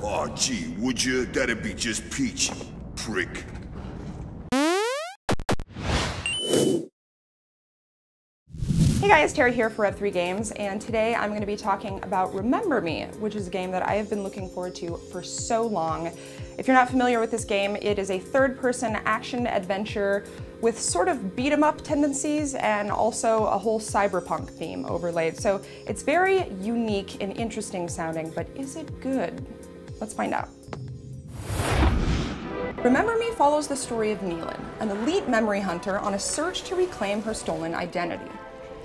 Aw, gee, would you? That'd be just peachy, prick. Hey guys, Terry here for Up3 Games, and today I'm going to be talking about Remember Me, which is a game that I have been looking forward to for so long. If you're not familiar with this game, it is a third-person action-adventure with sort of beat-em-up tendencies and also a whole cyberpunk theme overlaid. So it's very unique and interesting sounding, but is it good? Let's find out. Remember Me follows the story of Neelan, an elite memory hunter on a search to reclaim her stolen identity.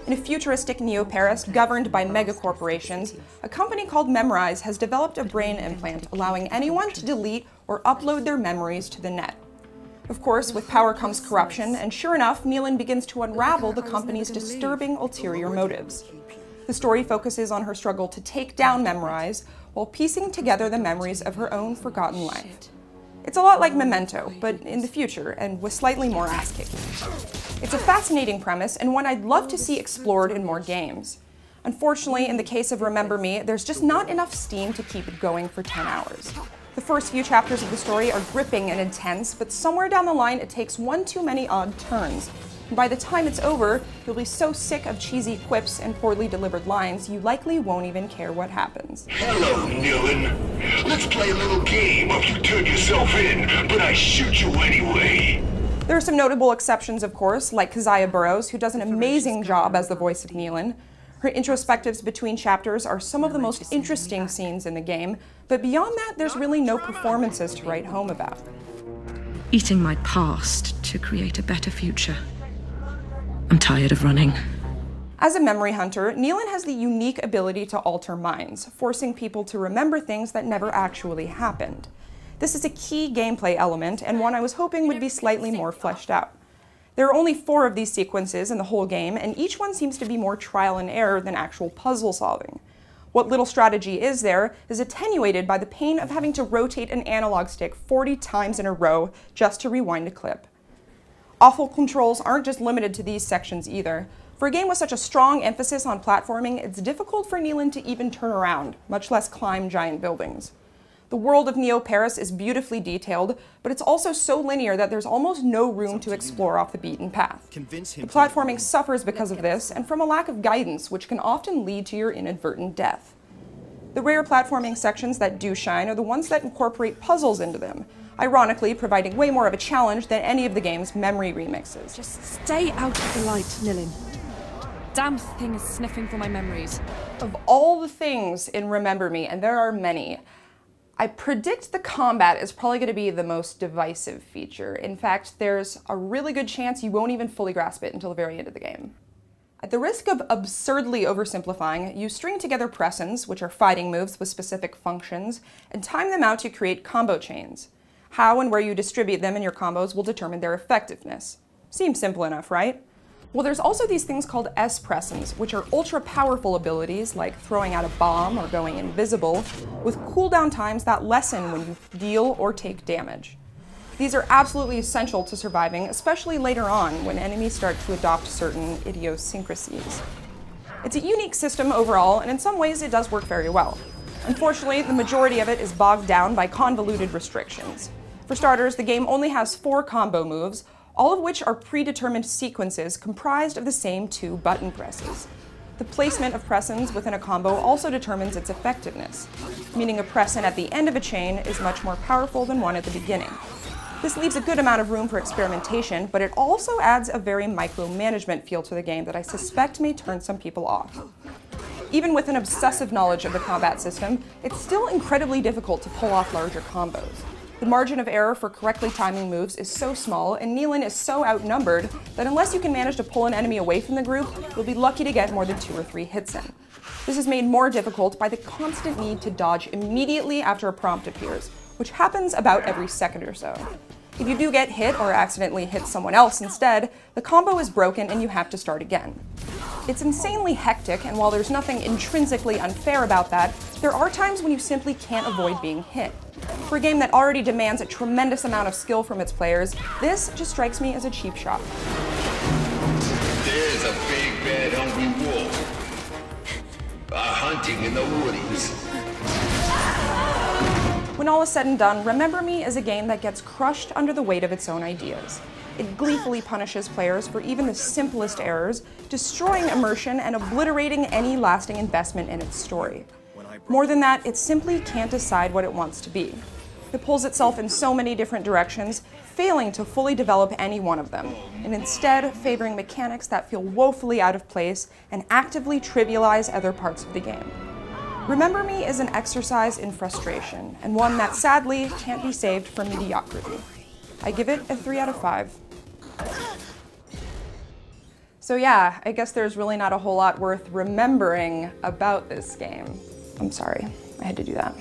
In a futuristic Neo-Paris governed by megacorporations, a company called Memrise has developed a brain implant allowing anyone to delete or upload their memories to the net. Of course, with power comes corruption, and sure enough, Neelan begins to unravel the company's disturbing ulterior motives. The story focuses on her struggle to take down Memrise while piecing together the memories of her own forgotten life. It's a lot like Memento, but in the future, and with slightly more ass-kicking. It's a fascinating premise, and one I'd love to see explored in more games. Unfortunately, in the case of Remember Me, there's just not enough steam to keep it going for 10 hours. The first few chapters of the story are gripping and intense, but somewhere down the line it takes one too many odd turns. And by the time it's over, you'll be so sick of cheesy quips and poorly delivered lines, you likely won't even care what happens. Hello, Neelan. Let's play a little game of you turn yourself in, but I shoot you anyway. There are some notable exceptions, of course, like Keziah Burrows, who does an amazing job as the voice of Neelan. Her introspectives between chapters are some of the most interesting scenes in the game, but beyond that, there's really no performances to write home about. Eating my past to create a better future. I'm tired of running. As a memory hunter, Neelan has the unique ability to alter minds, forcing people to remember things that never actually happened. This is a key gameplay element, and one I was hoping would be slightly more fleshed out. There are only 4 of these sequences in the whole game, and each one seems to be more trial and error than actual puzzle solving. What little strategy is there is attenuated by the pain of having to rotate an analog stick 40 times in a row just to rewind a clip. Awful controls aren't just limited to these sections either. For a game with such a strong emphasis on platforming, it's difficult for Neelan to even turn around, much less climb giant buildings. The world of Neo-Paris is beautifully detailed, but it's also so linear that there's almost no room to explore off the beaten path. The platforming suffers because of this, and from a lack of guidance, which can often lead to your inadvertent death. The rare platforming sections that do shine are the ones that incorporate puzzles into them, ironically providing way more of a challenge than any of the game's memory remixes. Just stay out of the light, Neelan. Damn thing is sniffing for my memories. Of all the things in Remember Me, and there are many, I predict the combat is probably going to be the most divisive feature. In fact, there's a really good chance you won't even fully grasp it until the very end of the game. At the risk of absurdly oversimplifying, you string together pressons, which are fighting moves with specific functions, and time them out to create combo chains. How and where you distribute them in your combos will determine their effectiveness. Seems simple enough, right? Well, there's also these things called S-pressons, which are ultra-powerful abilities like throwing out a bomb or going invisible, with cooldown times that lessen when you deal or take damage. These are absolutely essential to surviving, especially later on when enemies start to adopt certain idiosyncrasies. It's a unique system overall, and in some ways it does work very well. Unfortunately, the majority of it is bogged down by convoluted restrictions. For starters, the game only has 4 combo moves, all of which are predetermined sequences comprised of the same 2 button presses. The placement of pressons within a combo also determines its effectiveness, meaning a presson at the end of a chain is much more powerful than one at the beginning. This leaves a good amount of room for experimentation, but it also adds a very micromanagement feel to the game that I suspect may turn some people off. Even with an obsessive knowledge of the combat system, it's still incredibly difficult to pull off larger combos. The margin of error for correctly timing moves is so small, and Neelan is so outnumbered that unless you can manage to pull an enemy away from the group, you'll be lucky to get more than 2 or 3 hits in. This is made more difficult by the constant need to dodge immediately after a prompt appears, which happens about every second or so. If you do get hit or accidentally hit someone else instead, the combo is broken and you have to start again. It's insanely hectic, and while there's nothing intrinsically unfair about that, there are times when you simply can't avoid being hit. For a game that already demands a tremendous amount of skill from its players, this just strikes me as a cheap shot. There's a big bad hungry wolf. Hunting in the woodies. When all is said and done, Remember Me is a game that gets crushed under the weight of its own ideas. It gleefully punishes players for even the simplest errors, destroying immersion and obliterating any lasting investment in its story. More than that, it simply can't decide what it wants to be. It pulls itself in so many different directions, failing to fully develop any one of them, and instead favoring mechanics that feel woefully out of place and actively trivialize other parts of the game. Remember Me is an exercise in frustration, and one that sadly can't be saved from mediocrity. I give it a 3 out of 5. So yeah, I guess there's really not a whole lot worth remembering about this game. I'm sorry, I had to do that.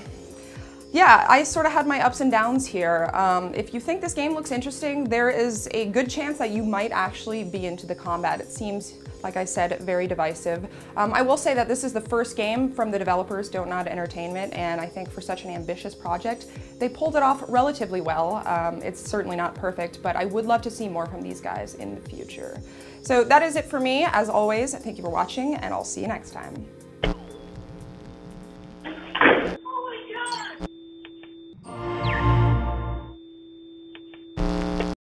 Yeah, I sort of had my ups and downs here. If you think this game looks interesting, there is a good chance that you might actually be into the combat. It seems, like I said, very divisive. I will say that this is the first game from the developers Don't Nod Entertainment, and I think for such an ambitious project, they pulled it off relatively well. It's certainly not perfect, but I would love to see more from these guys in the future. So that is it for me. As always, thank you for watching, and I'll see you next time.